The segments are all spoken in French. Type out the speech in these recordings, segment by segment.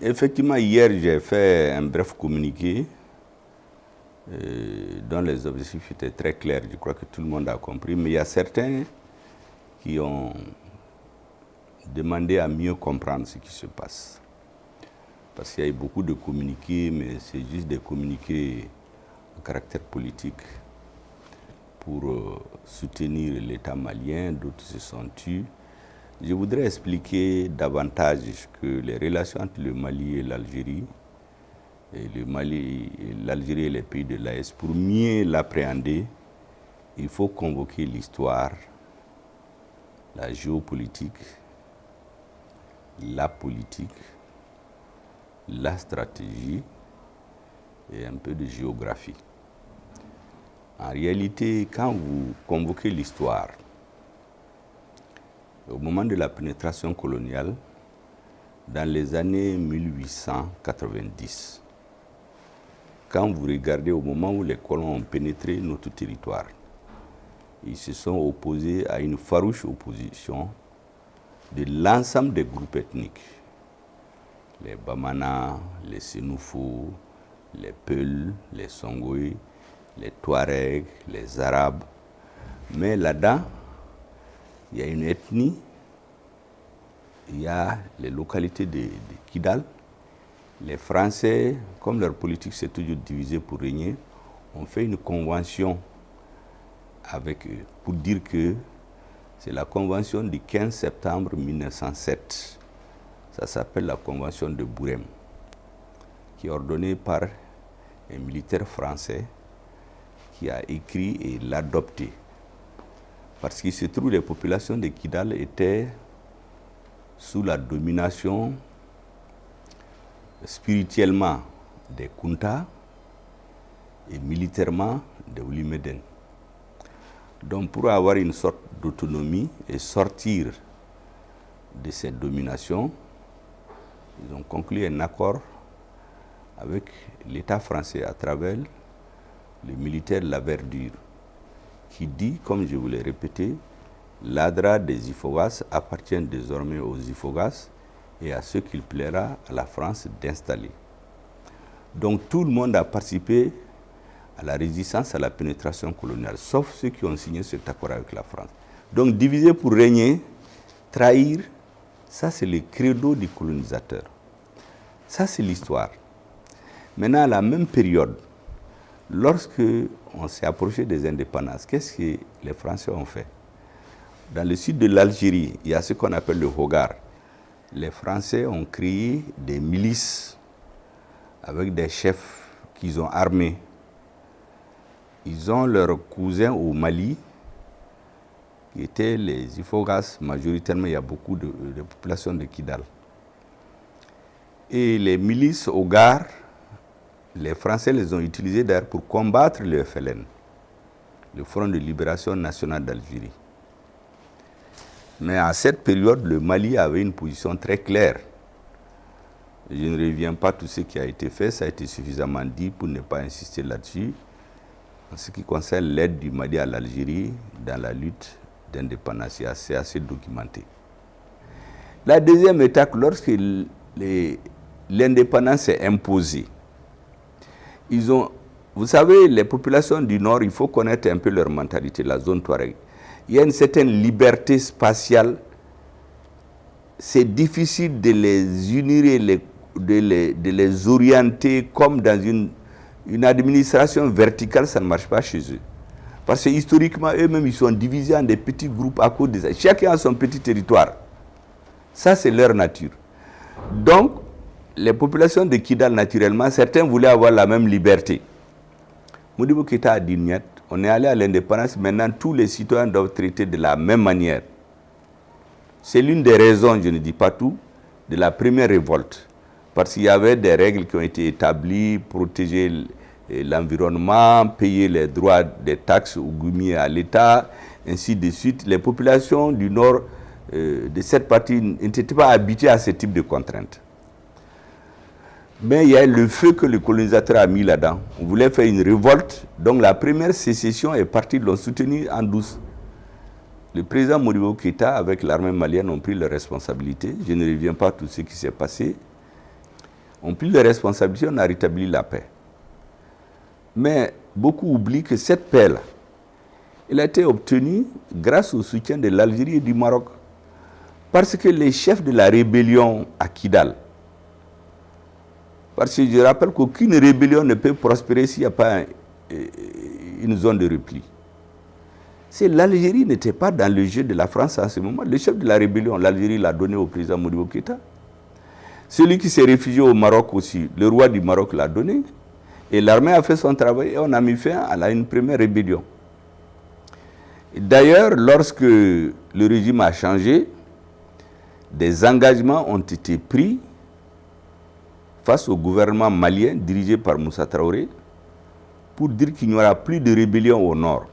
Effectivement, hier, j'ai fait un bref communiqué dont les objectifs étaient très clairs. Je crois que tout le monde a compris. Mais il y a certains qui ont demandé à mieux comprendre ce qui se passe. Parce qu'il y a eu beaucoup de communiqués, mais c'est juste des communiqués à caractère politique pour soutenir l'État malien. D'autres se sont tus. Je voudrais expliquer davantage que les relations entre le Mali et l'Algérie, l'Algérie et les pays de l'AES, pour mieux l'appréhender, il faut convoquer l'histoire, la géopolitique, la politique, la stratégie et un peu de géographie. En réalité, quand vous convoquez l'histoire, au moment de la pénétration coloniale, dans les années 1890, quand vous regardez au moment où les colons ont pénétré notre territoire, ils se sont opposés à une farouche opposition de l'ensemble des groupes ethniques. Les Bamana, les Sénoufos, les Peuls, les Songhoués, les Touaregs, les Arabes. Mais là-dedans, il y a une ethnie, il y a les localités de Kidal. Les Français, comme leur politique s'est toujours divisée pour régner, ont fait une convention avec eux pour dire que c'est la convention du 15 septembre 1907. Ça s'appelle la convention de Bourem, qui est ordonnée par un militaire français qui a écrit et l'a adopté. Parce qu'il se trouve que les populations de Kidal étaient sous la domination spirituellement des Kunta et militairement des Oulimeden. Donc pour avoir une sorte d'autonomie et sortir de cette domination, ils ont conclu un accord avec l'État français à travers le militaire La Verdure, qui dit, comme je vous l'ai répété, l'Adra des Ifogas appartient désormais aux Ifogas et à ceux qu'il plaira à la France d'installer. Donc tout le monde a participé à la résistance à la pénétration coloniale, sauf ceux qui ont signé cet accord avec la France. Donc diviser pour régner, trahir, ça c'est le credo du colonisateur. Ça c'est l'histoire. Maintenant, à la même période, lorsque on s'est approché des indépendances, qu'est-ce que les Français ont fait? Dans le sud de l'Algérie, il y a ce qu'on appelle le Hogar. Les Français ont créé des milices avec des chefs qu'ils ont armés. Ils ont leurs cousins au Mali, qui étaient les Ifogas, majoritairement il y a beaucoup de populations de Kidal. Et les milices Hogar, les Français les ont utilisées d'ailleurs pour combattre le FLN, le Front de Libération Nationale d'Algérie. Mais à cette période, le Mali avait une position très claire. Je ne reviens pas tout ce qui a été fait, ça a été suffisamment dit pour ne pas insister là-dessus. En ce qui concerne l'aide du Mali à l'Algérie dans la lutte d'indépendance, c'est assez documenté. La deuxième étape, lorsque l'indépendance est imposée, vous savez, les populations du Nord, il faut connaître un peu leur mentalité, la zone Touareg. Il y a une certaine liberté spatiale. C'est difficile de les unir et de les orienter comme dans une administration verticale, ça ne marche pas chez eux. Parce que historiquement, eux-mêmes, ils sont divisés en des petits groupes à cause des... Chacun a son petit territoire. Ça, c'est leur nature. Donc, les populations de Kidal, naturellement, certains voulaient avoir la même liberté. Modibo Keïta a dit niet, on est allé à l'indépendance, maintenant tous les citoyens doivent traiter de la même manière. C'est l'une des raisons, je ne dis pas tout, de la première révolte. Parce qu'il y avait des règles qui ont été établies, protéger l'environnement, payer les droits des taxes aux Goumiers à l'État, ainsi de suite. Les populations du nord de cette partie n'étaient pas habituées à ce type de contraintes. Mais il y a le feu que le colonisateur a mis là-dedans. On voulait faire une révolte, donc la première sécession est partie, l'ont soutenue en douce. Le président Modibo Keïta avec l'armée malienne ont pris leurs responsabilités. Je ne reviens pas à tout ce qui s'est passé. ont pris les responsabilités, on a rétabli la paix. Mais beaucoup oublient que cette paix-là, elle a été obtenue grâce au soutien de l'Algérie et du Maroc. Parce que les chefs de la rébellion à Kidal, parce que je rappelle qu'aucune rébellion ne peut prospérer s'il n'y a pas une zone de repli. C'est l'Algérie n'était pas dans le jeu de la France en ce moment. Le chef de la rébellion, l'Algérie l'a donné au président Modibo Keïta. Celui qui s'est réfugié au Maroc aussi, le roi du Maroc l'a donné. Et l'armée a fait son travail et on a mis fin à une première rébellion. D'ailleurs, lorsque le régime a changé, des engagements ont été pris face au gouvernement malien dirigé par Moussa Traoré pour dire qu'il n'y aura plus de rébellion au nord.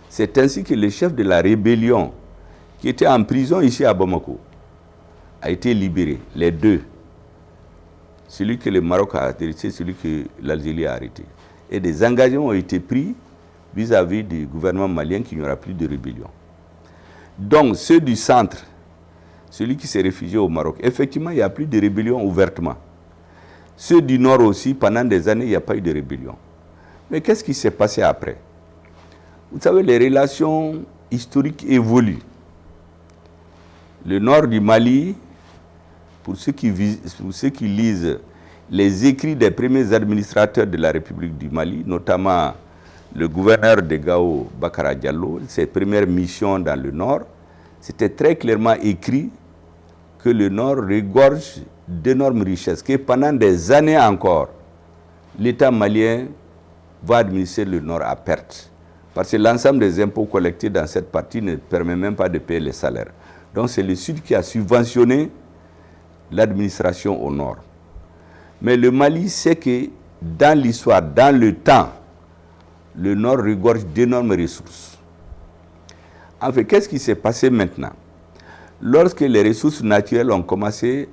C'est ainsi que le chef de la rébellion, qui était en prison ici à Bamako, a été libéré, les deux. Celui que le Maroc a arrêté, celui que l'Algérie a arrêté. Et des engagements ont été pris vis-à-vis du gouvernement malien qu'il n'y aura plus de rébellion. Donc, ceux du centre, celui qui s'est réfugié au Maroc, effectivement, il n'y a plus de rébellion ouvertement. Ceux du nord aussi, pendant des années, il n'y a pas eu de rébellion. Mais qu'est-ce qui s'est passé après? Vous savez, les relations historiques évoluent. Le nord du Mali, pour ceux qui lisent les écrits des premiers administrateurs de la République du Mali, notamment le gouverneur de Gao, Bakara Diallo, ses premières missions dans le nord, c'était très clairement écrit que le nord regorge d'énormes richesses, que pendant des années encore, l'État malien va administrer le nord à perte. Parce que l'ensemble des impôts collectés dans cette partie ne permet même pas de payer les salaires. Donc c'est le Sud qui a subventionné l'administration au nord. Mais le Mali sait que dans l'histoire, dans le temps, le nord regorge d'énormes ressources. En fait, qu'est-ce qui s'est passé maintenant? Lorsque les ressources naturelles ont commencé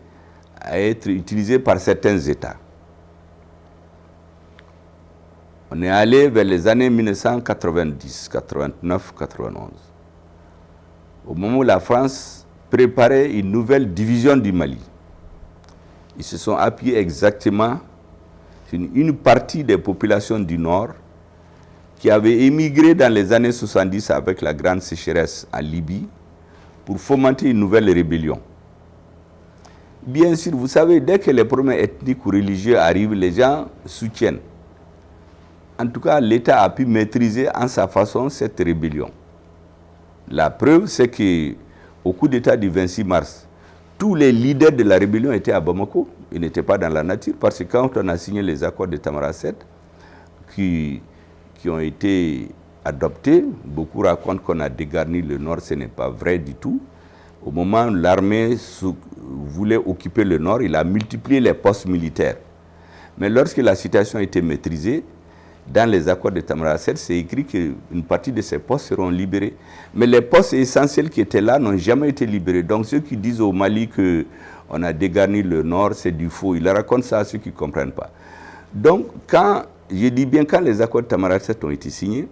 à être utilisées par certains États, on est allé vers les années 1990, 89, 91. Au moment où la France préparait une nouvelle division du Mali, ils se sont appuyés exactement sur une partie des populations du Nord qui avaient émigré dans les années 70 avec la grande sécheresse en Libye pour fomenter une nouvelle rébellion. Bien sûr, vous savez, dès que les problèmes ethniques ou religieux arrivent, les gens soutiennent. En tout cas, l'État a pu maîtriser en sa façon cette rébellion. La preuve, c'est qu'au coup d'État du 26 mars, tous les leaders de la rébellion étaient à Bamako. Ils n'étaient pas dans la nature parce que quand on a signé les accords de Tamaracet, qui ont été adoptés, beaucoup racontent qu'on a dégarni le nord, ce n'est pas vrai du tout. Au moment où l'armée voulait occuper le nord, il a multiplié les postes militaires. Mais lorsque la situation a été maîtrisée, dans les accords de Tamaracet, c'est écrit qu'une partie de ces postes seront libérés. Mais les postes essentiels qui étaient là n'ont jamais été libérés. Donc ceux qui disent au Mali qu'on a dégarni le nord, c'est du faux. Ils racontent ça à ceux qui ne comprennent pas. Donc, je dis bien, quand les accords de Tamaracet ont été signés,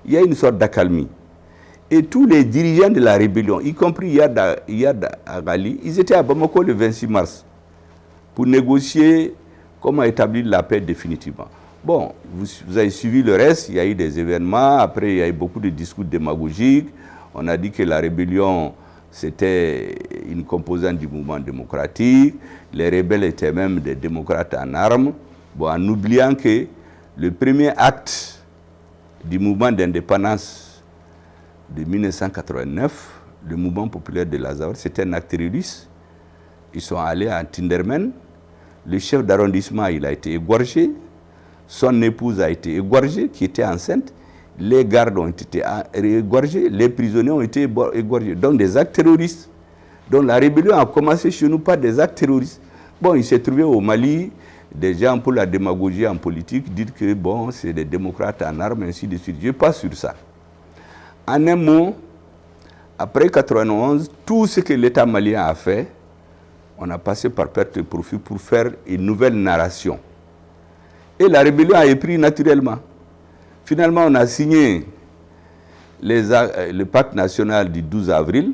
il y a une sorte d'accalmie. Et tous les dirigeants de la rébellion, y compris Yad Agali, ils étaient à Bamako le 26 mars pour négocier comment établir la paix définitivement. Bon, vous avez suivi le reste, il y a eu des événements, après il y a eu beaucoup de discours démagogiques, on a dit que la rébellion c'était une composante du mouvement démocratique, les rebelles étaient même des démocrates en armes, bon, en oubliant que le premier acte du mouvement d'indépendance de 1989, le mouvement populaire de Lazare, c'était un acte terroriste. Ils sont allés à Tindermen, le chef d'arrondissement il a été égorgé, son épouse a été égorgée, qui était enceinte, les gardes ont été égorgés, les prisonniers ont été égorgés. Donc des actes terroristes. Donc la rébellion a commencé chez nous par des actes terroristes. Bon, il s'est trouvé au Mali, des gens pour la démagogie en politique disent que bon, c'est des démocrates en armes, ainsi de suite. Je passe sur ça. En un mot, après 1991, tout ce que l'État malien a fait, on a passé par perte de profit pour faire une nouvelle narration. Et la rébellion a pris naturellement. Finalement, on a signé le pacte national du 12 avril,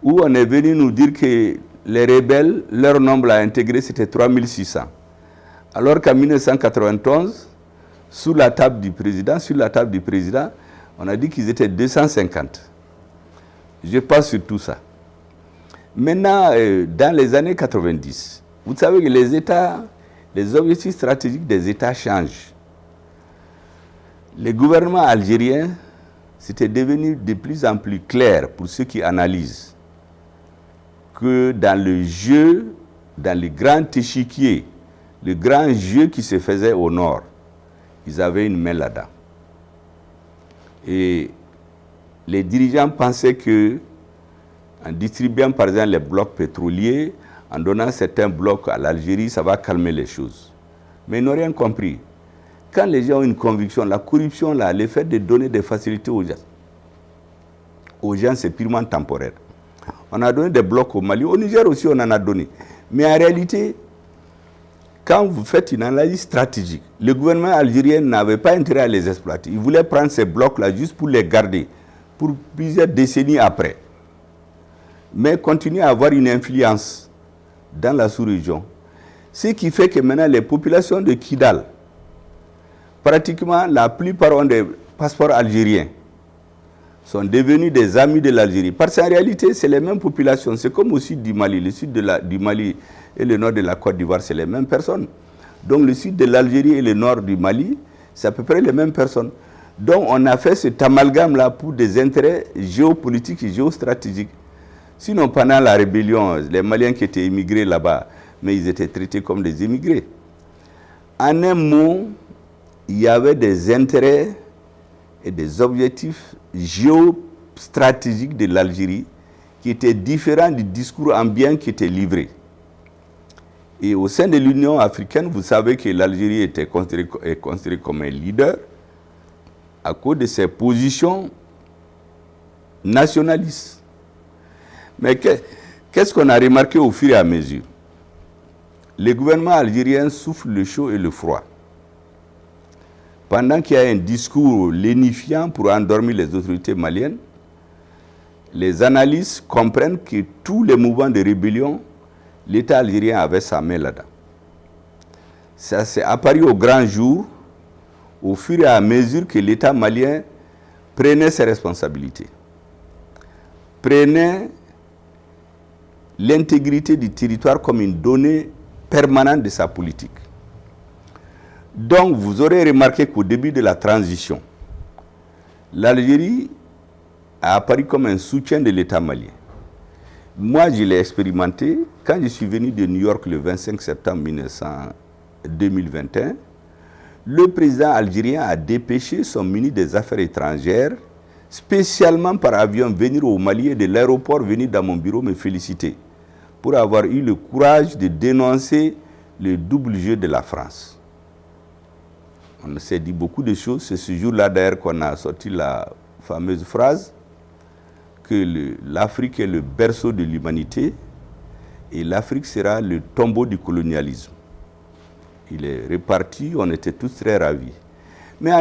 où on est venu nous dire que les rebelles, leur nombre à intégrer, c'était 3600. Alors qu'en 1991, sur la table du président, on a dit qu'ils étaient 250. Je passe sur tout ça. Maintenant, dans les années 90, vous savez que les objectifs stratégiques des États changent. Les gouvernements algériens, c'était devenu de plus en plus clair pour ceux qui analysent que dans le jeu, dans le grand échiquier, le grand jeu qui se faisait au nord, ils avaient une main là-dedans. Et les dirigeants pensaient que, en distribuant par exemple les blocs pétroliers, en donnant certains blocs à l'Algérie, ça va calmer les choses. Mais ils n'ont rien compris. Quand les gens ont une conviction, la corruption, là, le fait de donner des facilités aux gens, c'est purement temporaire. On a donné des blocs au Mali, au Niger aussi on en a donné. Mais en réalité, quand vous faites une analyse stratégique, le gouvernement algérien n'avait pas intérêt à les exploiter. Il voulait prendre ces blocs-là juste pour les garder, pour plusieurs décennies après. Mais continuer à avoir une influence dans la sous-région. Ce qui fait que maintenant les populations de Kidal, pratiquement la plupart ont des passeports algériens, sont devenus des amis de l'Algérie. Parce qu'en réalité, c'est les mêmes populations. C'est comme au sud du Mali. Le sud du Mali et le nord de la Côte d'Ivoire, c'est les mêmes personnes. Donc le sud de l'Algérie et le nord du Mali, c'est à peu près les mêmes personnes. Donc on a fait cet amalgame-là pour des intérêts géopolitiques et géostratégiques. Sinon, pendant la rébellion, les Maliens qui étaient immigrés là-bas, mais ils étaient traités comme des immigrés. En un mot, il y avait des intérêts et des objectifs géostratégiques de l'Algérie qui étaient différents du discours ambiant qui était livré. Et au sein de l'Union africaine, vous savez que l'Algérie est considérée comme un leader à cause de ses positions nationalistes. Mais qu'est-ce qu'on a remarqué au fur et à mesure? Le gouvernement algérien souffle le chaud et le froid. Pendant qu'il y a un discours lénifiant pour endormir les autorités maliennes, les analystes comprennent que tous les mouvements de rébellion, l'État algérien avait sa main là-dedans. Ça s'est apparu au grand jour, au fur et à mesure que l'État malien prenait ses responsabilités, prenait l'intégrité du territoire comme une donnée permanente de sa politique. Donc, vous aurez remarqué qu'au début de la transition, l'Algérie a apparu comme un soutien de l'État malien. Moi, je l'ai expérimenté quand je suis venu de New York le 25 septembre 2021. Le président algérien a dépêché son ministre des Affaires étrangères, spécialement par avion, venir au Mali et de l'aéroport venir dans mon bureau me féliciter pour avoir eu le courage de dénoncer le double jeu de la France. On s'est dit beaucoup de choses. C'est ce jour-là d'ailleurs qu'on a sorti la fameuse phrase que l'Afrique est le berceau de l'humanité et l'Afrique sera le tombeau du colonialisme. Il est reparti, on était tous très ravis. Mais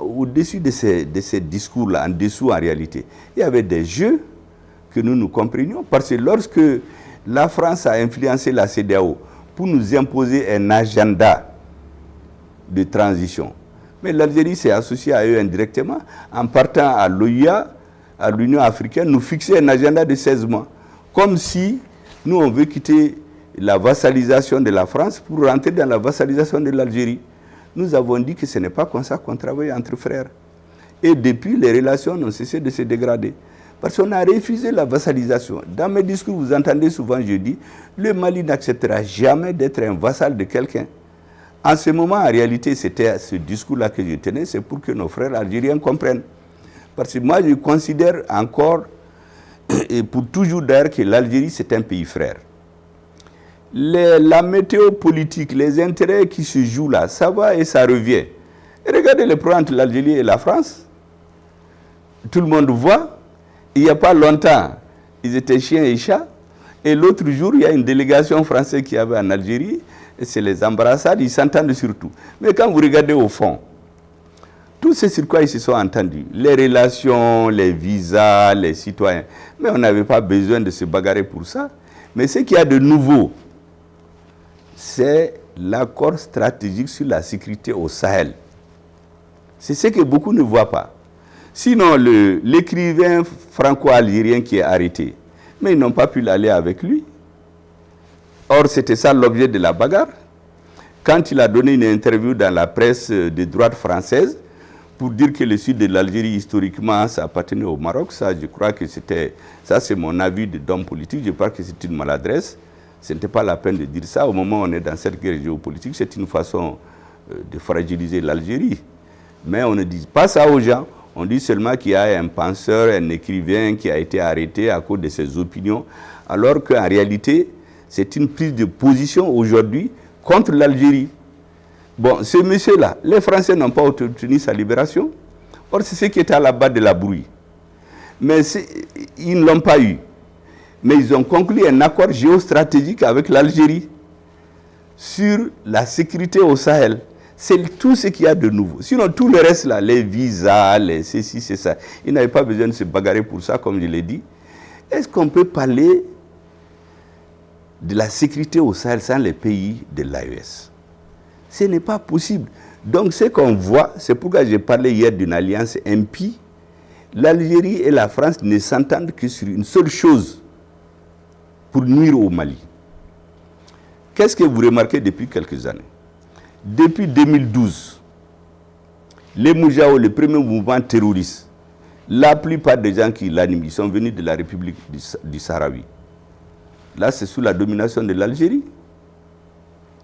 au-dessus de ces discours-là, en dessous en réalité, il y avait des jeux que nous comprenions. Parce que lorsque la France a influencé la CEDEAO pour nous imposer un agenda de transition, mais l'Algérie s'est associée à eux indirectement en partant à l'OIA, à l'Union africaine, nous fixer un agenda de 16 mois. Comme si nous, on veut quitter la vassalisation de la France pour rentrer dans la vassalisation de l'Algérie. Nous avons dit que ce n'est pas comme ça qu'on travaille entre frères. Et depuis, les relations n'ont cessé de se dégrader. Parce qu'on a refusé la vassalisation. Dans mes discours, vous entendez souvent, je dis, le Mali n'acceptera jamais d'être un vassal de quelqu'un. En ce moment, en réalité, c'était ce discours-là que je tenais, c'est pour que nos frères algériens comprennent. Parce que moi, je considère encore, et pour toujours d'ailleurs, que l'Algérie, c'est un pays frère. La météo politique, les intérêts qui se jouent là, ça va et ça revient. Et regardez le problème entre l'Algérie et la France. Tout le monde voit. Il n'y a pas longtemps, ils étaient chiens et chats. Et l'autre jour, il y a une délégation française qui avait en Algérie. Et c'est les embrassades, ils s'entendent surtout. Mais quand vous regardez au fond, tout ce sur quoi ils se sont entendus, les relations, les visas, les citoyens, mais on n'avait pas besoin de se bagarrer pour ça. Mais ce qu'il y a de nouveau, c'est l'accord stratégique sur la sécurité au Sahel. C'est ce que beaucoup ne voient pas. Sinon, l'écrivain franco-algérien qui est arrêté, mais ils n'ont pas pu l'aller avec lui. Or, c'était ça l'objet de la bagarre. Quand il a donné une interview dans la presse de droite française pour dire que le sud de l'Algérie, historiquement, ça appartenait au Maroc, ça, je crois que c'était... Ça, c'est mon avis d'homme politique. Je crois que c'est une maladresse. Ce n'était pas la peine de dire ça. Au moment où on est dans cette guerre géopolitique, c'est une façon de fragiliser l'Algérie. Mais on ne dit pas ça aux gens. On dit seulement qu'il y a un penseur, un écrivain qui a été arrêté à cause de ses opinions, alors qu'en réalité, c'est une prise de position aujourd'hui contre l'Algérie. Bon, ce monsieur-là, les Français n'ont pas obtenu sa libération. Or, c'est ce qui était à la base de la brouille. Mais ils ne l'ont pas eu. Mais ils ont conclu un accord géostratégique avec l'Algérie sur la sécurité au Sahel. C'est tout ce qu'il y a de nouveau. Sinon, tout le reste, là, les visas, les ceci, c'est ça. Ils n'avaient pas besoin de se bagarrer pour ça, comme je l'ai dit. Est-ce qu'on peut parler de la sécurité au Sahel sans les pays de l'AES? Ce n'est pas possible. Donc, ce qu'on voit, c'est pourquoi j'ai parlé hier d'une alliance impie. L'Algérie et la France ne s'entendent que sur une seule chose pour nuire au Mali. Qu'est-ce que vous remarquez depuis quelques années? Depuis 2012, les Moujao, le premier mouvement terroriste, la plupart des gens qui l'animent, ils sont venus de la République du Sahraoui. Là, c'est sous la domination de l'Algérie.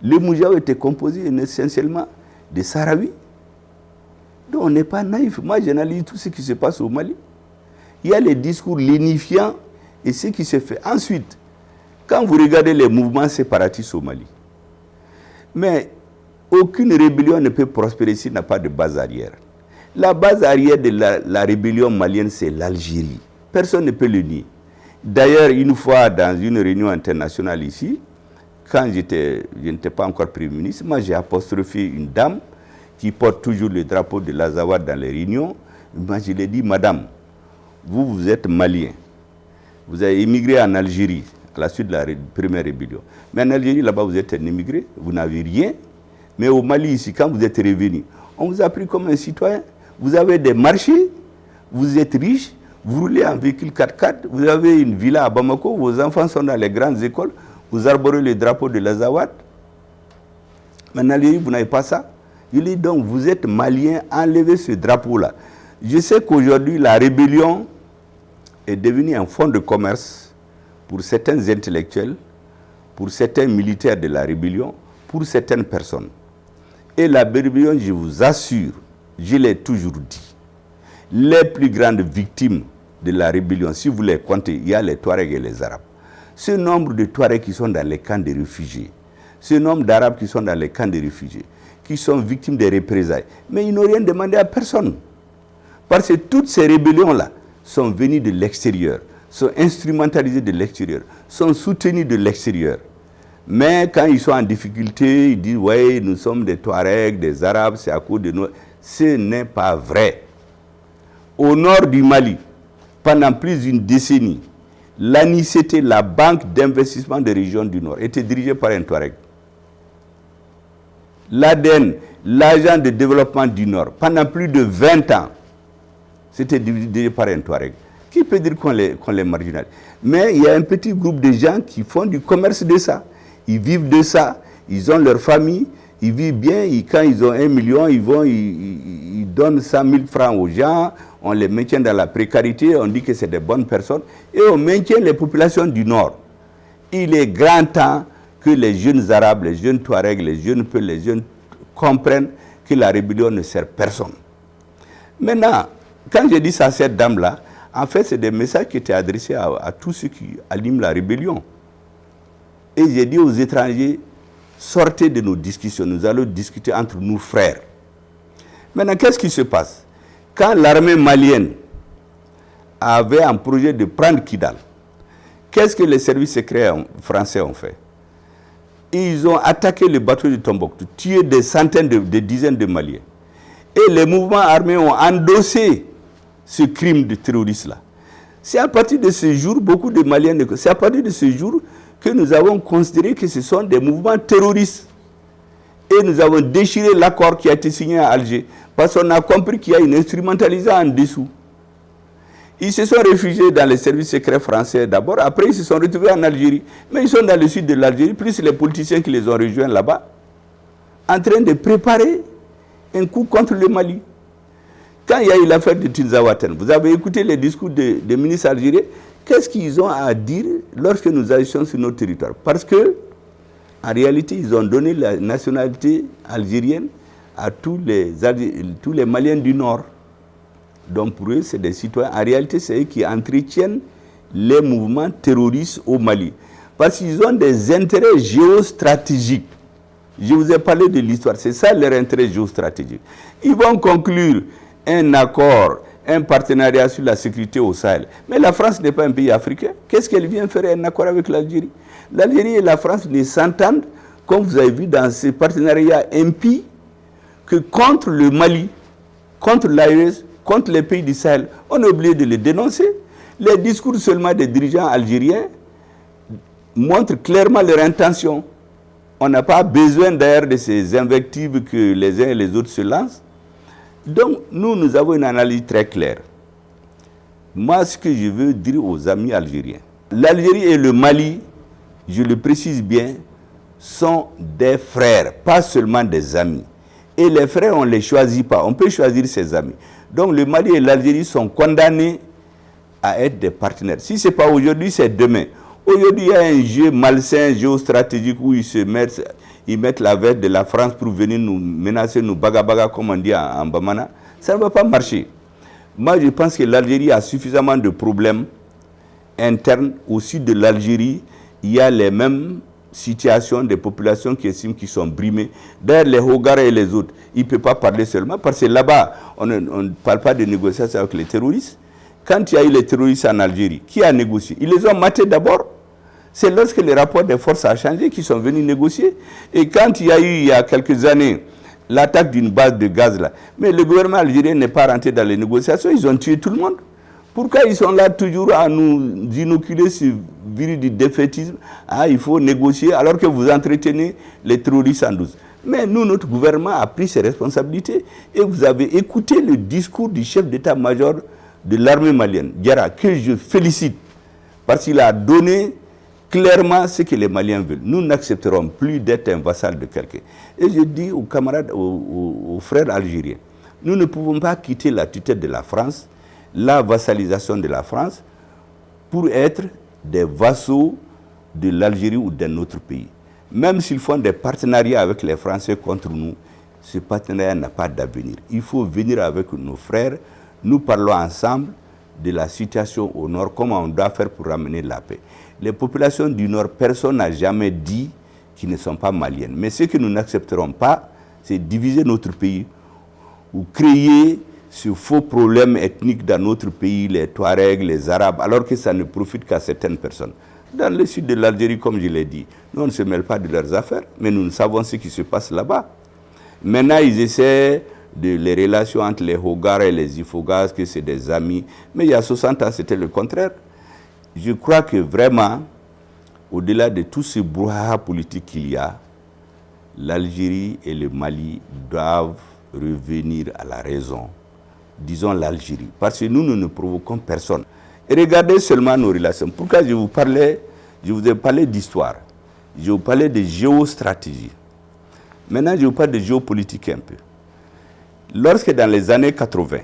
Les Moujao étaient composés essentiellement des Sahraouis. Donc, on n'est pas naïf. Moi, j'analyse tout ce qui se passe au Mali. Il y a les discours lénifiants et ce qui se fait. Ensuite, quand vous regardez les mouvements séparatistes au Mali, mais aucune rébellion ne peut prospérer s'il n'a pas de base arrière. La base arrière de la rébellion malienne, c'est l'Algérie. Personne ne peut le nier. D'ailleurs, une fois dans une réunion internationale ici, quand je n'étais pas encore Premier ministre, moi j'ai apostrophé une dame qui porte toujours le drapeau de l'Azawad dans les réunions. Moi je lui ai dit, madame, vous êtes malien. Vous avez immigré en Algérie à la suite de la première rébellion. Mais en Algérie, là-bas, vous êtes un immigré, vous n'avez rien. Mais au Mali, ici, quand vous êtes revenu, on vous a pris comme un citoyen. Vous avez des marchés, vous êtes riche, vous roulez en véhicule 4x4, vous avez une villa à Bamako, vos enfants sont dans les grandes écoles, vous arborez le drapeau de l'Azawad. Mais en Algérie, vous n'avez pas ça. Je dis donc, vous êtes malien, enlevez ce drapeau-là. Je sais qu'aujourd'hui, la rébellion est devenue un fonds de commerce pour certains intellectuels, pour certains militaires de la rébellion, pour certaines personnes. Et la rébellion, je vous assure, je l'ai toujours dit, les plus grandes victimes de la rébellion, si vous les comptez, il y a les Touaregs et les Arabes. Ce nombre de Touaregs qui sont dans les camps de réfugiés, ce nombre d'Arabes qui sont dans les camps de réfugiés, qui sont victimes des représailles, mais ils n'ont rien demandé à personne. Parce que toutes ces rébellions-là sont venues de l'extérieur, sont instrumentalisées de l'extérieur, sont soutenues de l'extérieur. Mais quand ils sont en difficulté, ils disent « ouais, nous sommes des Touaregs, des Arabes, c'est à cause de nous ». Ce n'est pas vrai. Au nord du Mali, pendant plus d'une décennie, l'ANICT, la Banque d'investissement des régions du Nord, était dirigée par un Touareg. L'ADN, l'agent de développement du Nord, pendant plus de 20 ans, c'était dirigé par un Touareg. Qui peut dire qu'on les marginalise? Mais il y a un petit groupe de gens qui font du commerce de ça. Ils vivent de ça, ils ont leur famille, ils vivent bien, quand ils ont 1 million, ils donnent 100 000 francs aux gens, on les maintient dans la précarité, on dit que c'est des bonnes personnes, et on maintient les populations du Nord. Il est grand temps que les jeunes Arabes, les jeunes Touaregs, les jeunes Peuls, les jeunes comprennent que la rébellion ne sert personne. Maintenant, quand je dis ça à cette dame-là, en fait, c'est des messages qui étaient adressés à tous ceux qui animent la rébellion. Et j'ai dit aux étrangers, sortez de nos discussions, nous allons discuter entre nous frères. Maintenant, qu'est-ce qui se passe? Quand l'armée malienne avait un projet de prendre Kidal, qu'est-ce que les services secrets français ont fait? Ils ont attaqué le bateau de Tombouctou, tué des centaines, des dizaines de Maliens. Et les mouvements armés ont endossé ce crime de terroriste-là. C'est à partir de ce jour, beaucoup de Maliens, c'est à partir de ce jour que nous avons considéré que ce sont des mouvements terroristes. Et nous avons déchiré l'accord qui a été signé à Alger, parce qu'on a compris qu'il y a une instrumentalisation en dessous. Ils se sont réfugiés dans les services secrets français d'abord, après ils se sont retrouvés en Algérie. Mais ils sont dans le sud de l'Algérie, plus les politiciens qui les ont rejoints là-bas, en train de préparer un coup contre le Mali. Quand il y a eu l'affaire de Tinzaouaten, vous avez écouté les discours des ministres algériens, qu'est-ce qu'ils ont à dire lorsque nous agissions sur notre territoire? Parce que, en réalité, ils ont donné la nationalité algérienne à tous les Maliens du Nord. Donc pour eux, c'est des citoyens. En réalité, c'est eux qui entretiennent les mouvements terroristes au Mali. Parce qu'ils ont des intérêts géostratégiques. Je vous ai parlé de l'histoire, c'est ça leur intérêt géostratégique. Ils vont conclure un accord, un partenariat sur la sécurité au Sahel. Mais la France n'est pas un pays africain. Qu'est-ce qu'elle vient faire un accord avec l'Algérie? L'Algérie et la France ne s'entendent, comme vous avez vu dans ces partenariats impies, que contre le Mali, contre l'AES, contre les pays du Sahel. On a oublié de les dénoncer. Les discours seulement des dirigeants algériens montrent clairement leur intention. On n'a pas besoin d'ailleurs de ces invectives que les uns et les autres se lancent. Donc, nous avons une analyse très claire. Moi, ce que je veux dire aux amis algériens, l'Algérie et le Mali, je le précise bien, sont des frères, pas seulement des amis. Et les frères, on ne les choisit pas. On peut choisir ses amis. Donc, le Mali et l'Algérie sont condamnés à être des partenaires. Si ce n'est pas aujourd'hui, c'est demain. Aujourd'hui, il y a un jeu malsain, géostratégique, où ils mettent la veste de la France pour venir nous menacer, nous baga, comme on dit en Bamana. Ça ne va pas marcher. Moi, je pense que l'Algérie a suffisamment de problèmes internes. Au sud de l'Algérie, il y a les mêmes situations des populations qui estiment qu'ils sont brimées. D'ailleurs, les Hogara et les autres, ils ne peuvent pas parler seulement, parce que là-bas, on ne parle pas de négociations avec les terroristes. Quand il y a eu les terroristes en Algérie, qui a négocié? Ils les ont matés d'abord. C'est lorsque le rapport des forces a changé qu'ils sont venus négocier. Et quand il y a eu, il y a quelques années, l'attaque d'une base de gaz là, mais le gouvernement algérien n'est pas rentré dans les négociations, ils ont tué tout le monde. Pourquoi ils sont là toujours à nous inoculer ce virus du défaitisme? Ah, il faut négocier alors que vous entretenez les terroristes en douce. Mais nous, notre gouvernement a pris ses responsabilités et vous avez écouté le discours du chef d'état-major de l'armée malienne, Diarra, que je félicite parce qu'il a donné clairement ce que les Maliens veulent. Nous n'accepterons plus d'être un vassal de quelqu'un. Et je dis aux camarades, aux frères algériens, nous ne pouvons pas quitter la tutelle de la France, la vassalisation de la France, pour être des vassaux de l'Algérie ou d'un autre pays. Même s'ils font des partenariats avec les Français contre nous, ce partenariat n'a pas d'avenir. Il faut venir avec nos frères. Nous parlons ensemble de la situation au nord, comment on doit faire pour ramener la paix. Les populations du nord, personne n'a jamais dit qu'ils ne sont pas maliennes. Mais ce que nous n'accepterons pas, c'est diviser notre pays ou créer ce faux problème ethnique dans notre pays, les Touaregs, les Arabes, alors que ça ne profite qu'à certaines personnes. Dans le sud de l'Algérie, comme je l'ai dit, nous on ne se mêle pas de leurs affaires, mais nous savons ce qui se passe là-bas. Maintenant, ils essaient de les relations entre les Hogars et les Ifogas, que c'est des amis. Mais il y a 60 ans, c'était le contraire. Je crois que vraiment, au-delà de tout ce brouhaha politique qu'il y a, l'Algérie et le Mali doivent revenir à la raison. Disons l'Algérie. Parce que nous ne provoquons personne. Et regardez seulement nos relations. Pourquoi je vous ai parlé d'histoire. Je vous parlais de géostratégie. Maintenant, je vous parle de géopolitique un peu. Lorsque dans les années 80,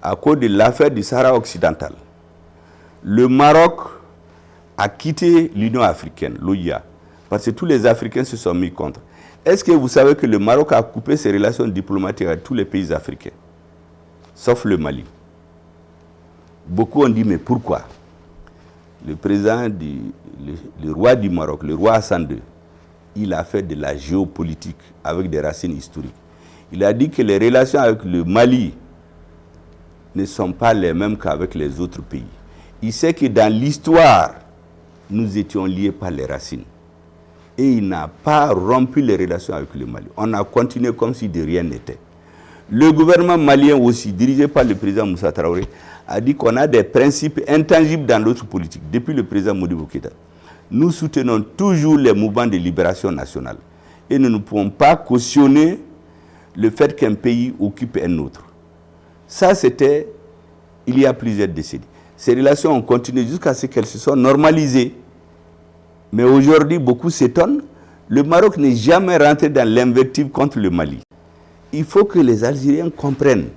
à cause de l'affaire du Sahara occidental, le Maroc a quitté l'Union africaine, l'OIA, parce que tous les Africains se sont mis contre. Est-ce que vous savez que le Maroc a coupé ses relations diplomatiques avec tous les pays africains, sauf le Mali? Beaucoup ont dit, mais pourquoi? Le président, le roi du Maroc, le roi Hassan II, il a fait de la géopolitique avec des racines historiques. Il a dit que les relations avec le Mali ne sont pas les mêmes qu'avec les autres pays. Il sait que dans l'histoire, nous étions liés par les racines. Et il n'a pas rompu les relations avec le Mali. On a continué comme si de rien n'était. Le gouvernement malien aussi, dirigé par le président Moussa Traoré, a dit qu'on a des principes intangibles dans notre politique, depuis le président Modibo Keïta. nous soutenons toujours les mouvements de libération nationale. Et nous ne pouvons pas cautionner le fait qu'un pays occupe un autre. Ça, c'était il y a plusieurs décennies. Ces relations ont continué jusqu'à ce qu'elles se soient normalisées. Mais aujourd'hui, beaucoup s'étonnent. Le Maroc n'est jamais rentré dans l'invective contre le Mali. Il faut que les Algériens comprennent.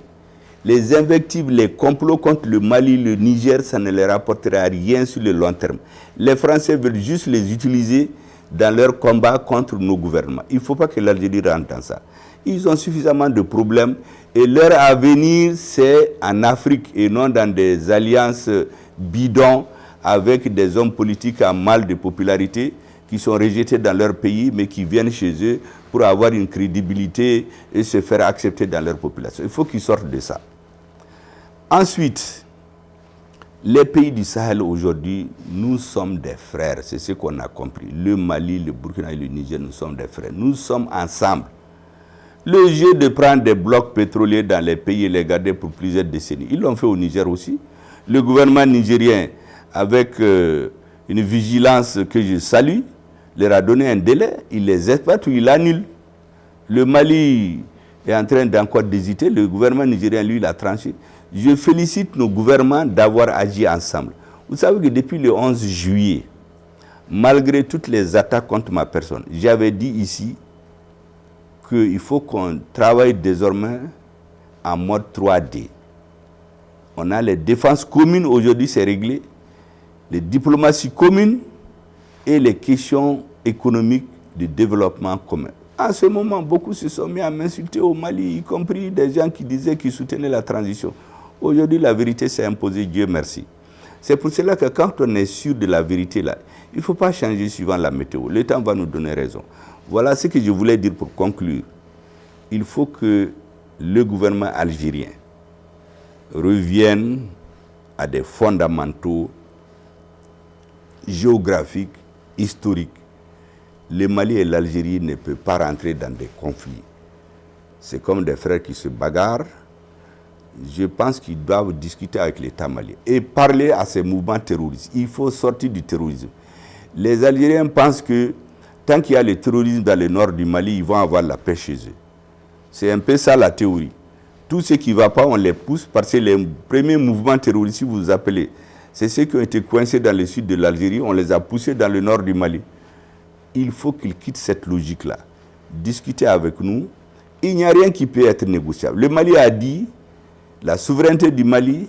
Les invectives, les complots contre le Mali, le Niger, ça ne leur apportera rien sur le long terme. Les Français veulent juste les utiliser dans leur combat contre nos gouvernements. Il ne faut pas que l'Algérie rentre dans ça. Ils ont suffisamment de problèmes et leur avenir, c'est en Afrique et non dans des alliances bidons avec des hommes politiques à mal de popularité qui sont rejetés dans leur pays mais qui viennent chez eux pour avoir une crédibilité et se faire accepter dans leur population. Il faut qu'ils sortent de ça. Ensuite, les pays du Sahel aujourd'hui, nous sommes des frères, c'est ce qu'on a compris. Le Mali, le Burkina et le Niger, nous sommes des frères. Nous sommes ensemble. Le jeu de prendre des blocs pétroliers dans les pays et les garder pour plusieurs décennies, ils l'ont fait au Niger aussi. Le gouvernement nigérien, avec une vigilance que je salue, leur a donné un délai, il les exploite ou il annule. Le Mali est en train d'encore d'hésiter, le gouvernement nigérien, lui, l'a tranché. Je félicite nos gouvernements d'avoir agi ensemble. Vous savez que depuis le 11 juillet, malgré toutes les attaques contre ma personne, j'avais dit ici qu'il faut qu'on travaille désormais en mode 3D. On a les défenses communes, aujourd'hui c'est réglé, les diplomaties communes et les questions économiques de développement commun. En ce moment, beaucoup se sont mis à m'insulter au Mali, y compris des gens qui disaient qu'ils soutenaient la transition. Aujourd'hui, la vérité s'est imposée, Dieu merci. C'est pour cela que quand on est sûr de la vérité, là, il ne faut pas changer suivant la météo. Le temps va nous donner raison. Voilà ce que je voulais dire pour conclure. Il faut que le gouvernement algérien revienne à des fondamentaux géographiques, historiques. Le Mali et l'Algérie ne peuvent pas rentrer dans des conflits. C'est comme des frères qui se bagarrent. Je pense qu'ils doivent discuter avec l'État malien et parler à ces mouvements terroristes. Il faut sortir du terrorisme. Les Algériens pensent que tant qu'il y a le terrorisme dans le nord du Mali, ils vont avoir la paix chez eux. C'est un peu ça la théorie. Tout ce qui ne va pas, on les pousse parce que les premiers mouvements terroristes, si vous vous appelez, c'est ceux qui ont été coincés dans le sud de l'Algérie, on les a poussés dans le nord du Mali. Il faut qu'ils quittent cette logique-là. Discuter avec nous. Il n'y a rien qui peut être négociable. Le Mali a dit la souveraineté du Mali,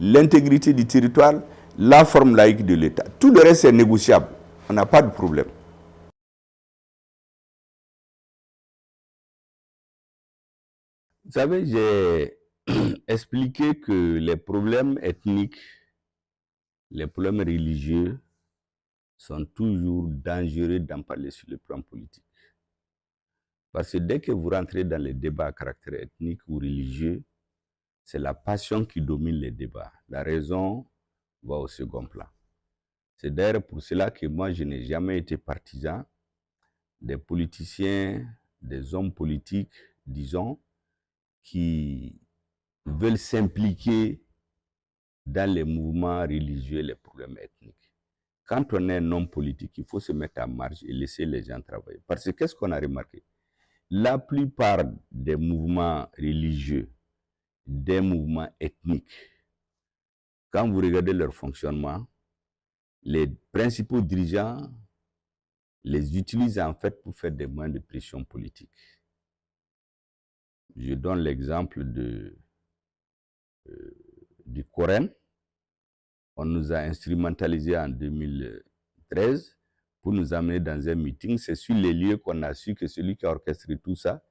l'intégrité du territoire, la forme laïque de l'État. Tout le reste est négociable. On n'a pas de problème. Vous savez, j'ai expliqué que les problèmes ethniques, les problèmes religieux sont toujours dangereux d'en parler sur le plan politique. Parce que dès que vous rentrez dans les débats à caractère ethnique ou religieux, c'est la passion qui domine les débats. La raison va au second plan. C'est d'ailleurs pour cela que moi, je n'ai jamais été partisan des politiciens, des hommes politiques, disons, qui veulent s'impliquer dans les mouvements religieux, les problèmes ethniques. Quand on est un homme politique, il faut se mettre en marge et laisser les gens travailler. Parce que qu'est-ce qu'on a remarqué? La plupart des mouvements religieux, des mouvements ethniques, quand vous regardez leur fonctionnement, les principaux dirigeants les utilisent en fait pour faire des moyens de pression politique. Je donne l'exemple du Coran. On nous a instrumentalisés en 2013 pour nous amener dans un meeting. C'est sur les lieux qu'on a su que celui qui a orchestré tout ça,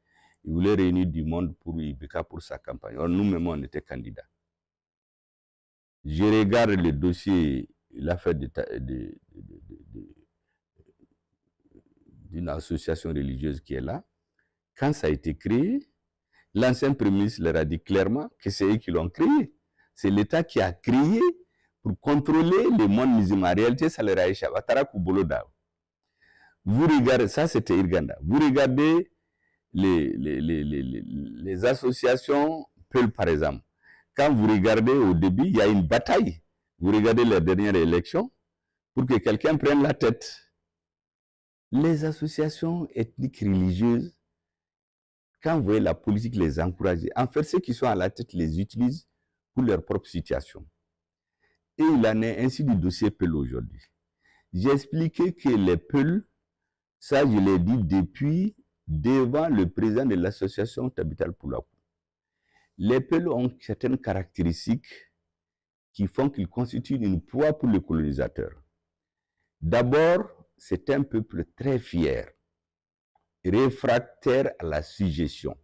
il voulait réunir du monde pour Ibeka pour sa campagne. Alors nous-mêmes, on était candidats. Je regarde le dossier, l'affaire d'une association religieuse qui est là. Quand ça a été créé, l'ancien Premier ministre leur a dit clairement que c'est eux qui l'ont créé. C'est l'État qui a créé pour contrôler le monde musulman. En réalité, ça leur a échappé. Vous regardez, ça c'était Irganda. Vous regardez les associations Peul, par exemple. Quand vous regardez au début, il y a une bataille. Vous regardez les dernières élections, pour que quelqu'un prenne la tête. Les associations ethniques religieuses, quand vous voyez la politique les encourager, en fait, ceux qui sont à la tête les utilisent pour leur propre situation. Et il en est ainsi du dossier Peul aujourd'hui. J'ai expliqué que les Peuls, ça je l'ai dit depuis devant le président de l'association Tabital Poulakou. Les Peuls ont certaines caractéristiques qui font qu'ils constituent une proie pour le colonisateur. D'abord, c'est un peuple très fier, réfractaire à la suggestion.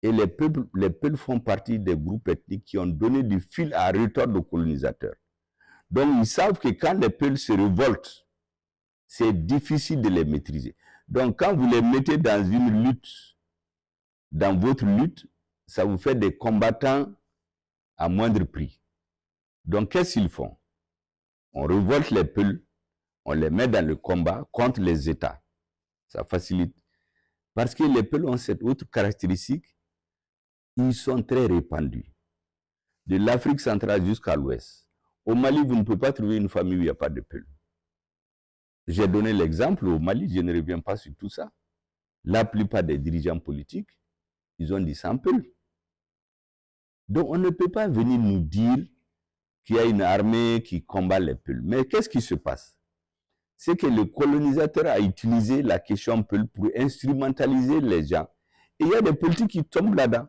Et les Peuls font partie des groupes ethniques qui ont donné du fil à retordre aux colonisateurs. Donc, ils savent que quand les Peuls se révoltent, c'est difficile de les maîtriser. Donc, quand vous les mettez dans une lutte, dans votre lutte, ça vous fait des combattants à moindre prix. Donc, qu'est-ce qu'ils font? On révolte les Peuls, on les met dans le combat contre les États. Ça facilite. Parce que les Peuls ont cette autre caractéristique, ils sont très répandus. De l'Afrique centrale jusqu'à l'Ouest. Au Mali, vous ne pouvez pas trouver une famille où il n'y a pas de Peuls. J'ai donné l'exemple au Mali, je ne reviens pas sur tout ça. La plupart des dirigeants politiques, ils ont dit sans Peuls. Donc on ne peut pas venir nous dire qu'il y a une armée qui combat les Peuls. Mais qu'est-ce qui se passe? C'est que le colonisateur a utilisé la question Peul pour instrumentaliser les gens. Et il y a des politiques qui tombent là-dedans.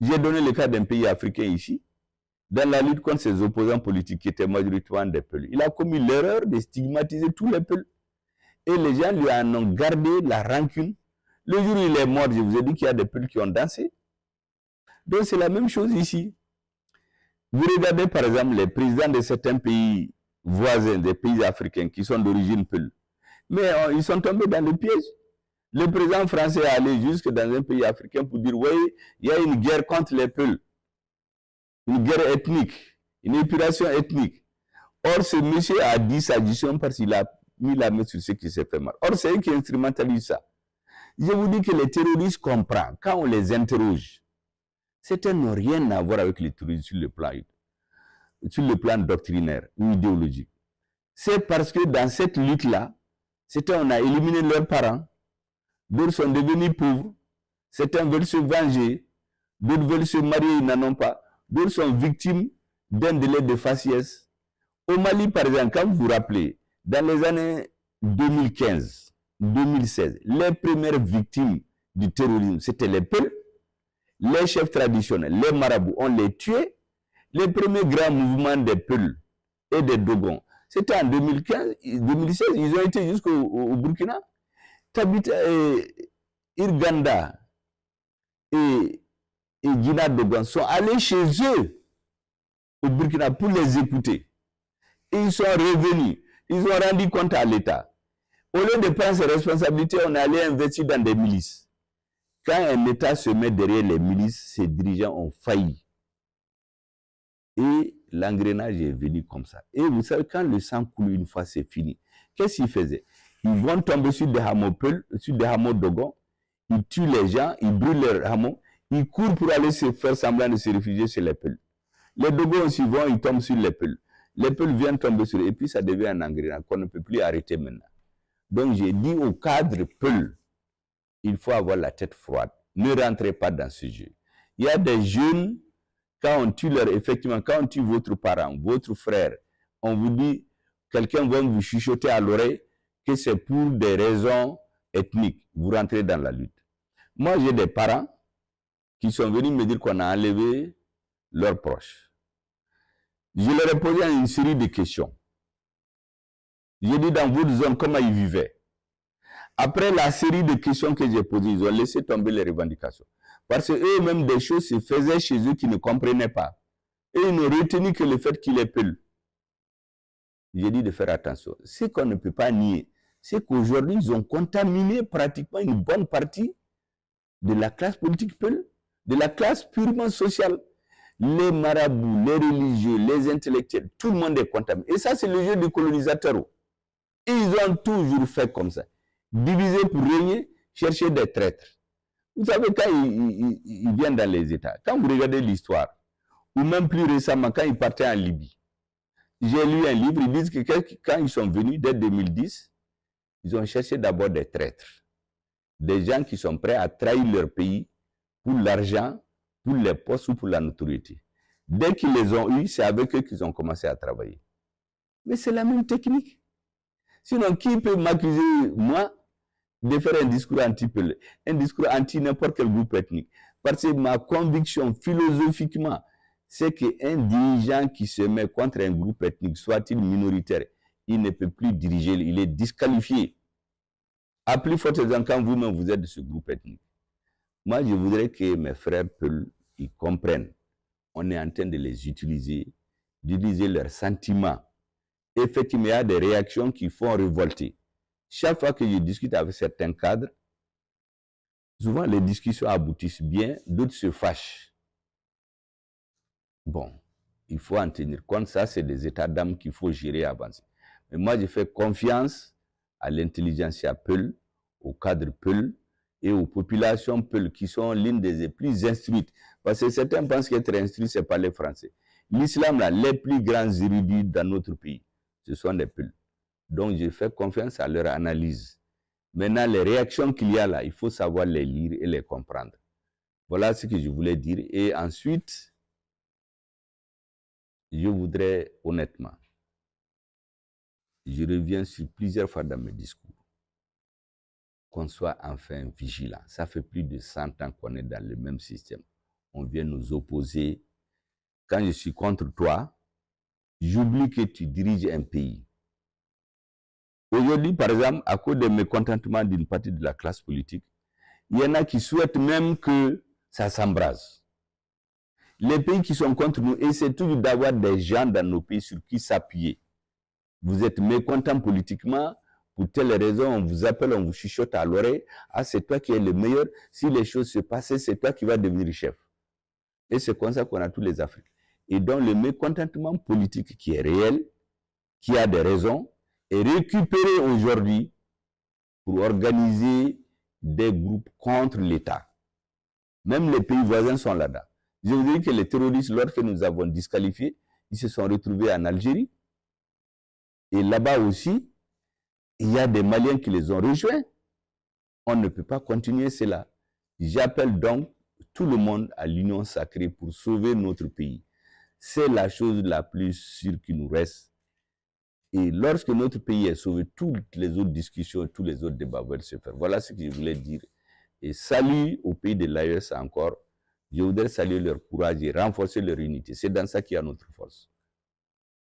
J'ai donné le cas d'un pays africain ici, dans la lutte contre ses opposants politiques qui étaient majoritairement des Peuls. Il a commis l'erreur de stigmatiser tous les Peuls. Et les gens lui en ont gardé la rancune. Le jour où il est mort, je vous ai dit qu'il y a des Peuls qui ont dansé. Donc c'est la même chose ici. Vous regardez par exemple les présidents de certains pays voisins, des pays africains qui sont d'origine Peul. Mais ils sont tombés dans le piège. Le président français est allé jusque dans un pays africain pour dire, oui, il y a une guerre contre les Peuls. Une guerre ethnique, une épuration ethnique. Or, ce monsieur a dit sa décision parce qu'il a mis la main sur ce qui s'est fait mal. Or, c'est eux qui instrumentalisent ça. Je vous dis que les terroristes comprennent, quand on les interroge, certains n'ont rien à voir avec les terroristes sur le plan doctrinaire ou idéologique. C'est parce que dans cette lutte-là, on a éliminé leurs parents, d'autres sont devenus pauvres, certains veulent se venger, d'autres veulent se marier, ils n'en ont pas, d'autres sont victimes d'un délai de faciès. Au Mali, par exemple, quand vous vous rappelez, dans les années 2015, 2016, les premières victimes du terrorisme, c'était les Peuls. Les chefs traditionnels, les marabouts, on les tuait. Les premiers grands mouvements des Peuls et des Dogons, c'était en 2015, 2016, ils ont été jusqu'au Burkina. Tabita, Irganda et Guina Dogon sont allés chez eux au Burkina pour les écouter. Et ils sont revenus, ils ont rendu compte à l'État. Au lieu de prendre ses responsabilités, on est allé investir dans des milices. Quand un État se met derrière les milices, ses dirigeants ont failli. Et l'engrenage est venu comme ça. Et vous savez, quand le sang coule une fois, c'est fini. Qu'est-ce qu'ils faisaient? Ils vont tomber sur des hameaux Peul, sur des hameaux Dogon, ils tuent les gens, ils brûlent leurs hameaux, ils courent pour aller se faire semblant de se réfugier chez les Peuls. Les Dogons aussi vont, ils tombent sur les Peuls. Les Peuls viennent tomber sur eux, et puis ça devient un engrenage qu'on ne peut plus arrêter maintenant. Donc j'ai dit au cadre Peul, il faut avoir la tête froide. Ne rentrez pas dans ce jeu. Il y a des jeunes, quand on tue effectivement, quand on tue votre parent, votre frère, on vous dit, quelqu'un va vous chuchoter à l'oreille que c'est pour des raisons ethniques. Vous rentrez dans la lutte. Moi, j'ai des parents qui sont venus me dire qu'on a enlevé leurs proches. Je leur ai posé une série de questions. J'ai dit dans votre zone comment ils vivaient. Après la série de questions que j'ai posées, ils ont laissé tomber les revendications. Parce qu'eux-mêmes, des choses se faisaient chez eux qu'ils ne comprenaient pas. Et ils n'ont retenu que le fait qu'ils les Peuls. J'ai dit de faire attention. Ce qu'on ne peut pas nier, c'est qu'aujourd'hui, ils ont contaminé pratiquement une bonne partie de la classe politique Peul, de la classe purement sociale. Les marabouts, les religieux, les intellectuels, tout le monde est contaminé. Et ça, c'est le jeu du colonisateur. Et ils ont toujours fait comme ça. Diviser pour régner, chercher des traîtres. Vous savez, quand ils viennent dans les États, quand vous regardez l'histoire, ou même plus récemment, quand ils partaient en Libye, J'ai lu un livre, ils disent que quand ils sont venus dès 2010, ils ont cherché d'abord des traîtres. Des gens qui sont prêts à trahir leur pays pour l'argent, pour les postes ou pour la notoriété. Dès qu'ils les ont eus, c'est avec eux qu'ils ont commencé à travailler. Mais c'est la même technique. Sinon, qui peut m'accuser, moi, de faire un discours anti-Pelé, un discours anti n'importe quel groupe ethnique? Parce que ma conviction philosophiquement, c'est qu'un dirigeant qui se met contre un groupe ethnique, soit-il minoritaire, il ne peut plus diriger, il est disqualifié. À plus forte raison quand vous-même vous êtes de ce groupe ethnique. Moi, je voudrais que mes frères Peul, ils comprennent. On est en train de les utiliser, d'utiliser leurs sentiments. Effectivement, il y a des réactions qui font révolter. Chaque fois que je discute avec certains cadres, souvent les discussions aboutissent bien, d'autres se fâchent. Bon, il faut en tenir compte, ça c'est des états d'âme qu'il faut gérer et avancer. Mais moi, je fais confiance à l'intelligentsia Peul, au cadre Peul et aux populations Peul qui sont l'une des plus instruites. Parce que certains pensent qu'être instruit, c'est parler français. L'islam, là, les plus grands érudits dans notre pays, ce sont les Peul. Donc, je fais confiance à leur analyse. Maintenant, les réactions qu'il y a là, il faut savoir les lire et les comprendre. Voilà ce que je voulais dire. Et ensuite, je voudrais honnêtement, je reviens sur plusieurs fois dans mes discours, qu'on soit enfin vigilant. Ça fait plus de 100 ans qu'on est dans le même système. On vient nous opposer. Quand je suis contre toi, j'oublie que tu diriges un pays. Aujourd'hui, par exemple, à cause des mécontentements d'une partie de la classe politique, il y en a qui souhaitent même que ça s'embrase. Les pays qui sont contre nous essaient toujours d'avoir des gens dans nos pays sur qui s'appuyer. Vous êtes mécontent politiquement, pour telle raison, on vous appelle, on vous chuchote à l'oreille. Ah, c'est toi qui es le meilleur. Si les choses se passent, c'est toi qui vas devenir chef. Et c'est comme ça qu'on a tous les Africains. Et donc, le mécontentement politique qui est réel, qui a des raisons, est récupéré aujourd'hui pour organiser des groupes contre l'État. Même les pays voisins sont là-dedans. Je vous dis que les terroristes, lorsque nous avons disqualifiés, ils se sont retrouvés en Algérie. Et là-bas aussi, il y a des Maliens qui les ont rejoints. On ne peut pas continuer cela. J'appelle donc tout le monde à l'union sacrée pour sauver notre pays. C'est la chose la plus sûre qui nous reste. Et lorsque notre pays est sauvé, toutes les autres discussions, tous les autres débats vont se faire. Voilà ce que je voulais dire. Et salut au pays de l'AES encore. Je voudrais saluer leur courage et renforcer leur unité. C'est dans ça qu'il y a notre force.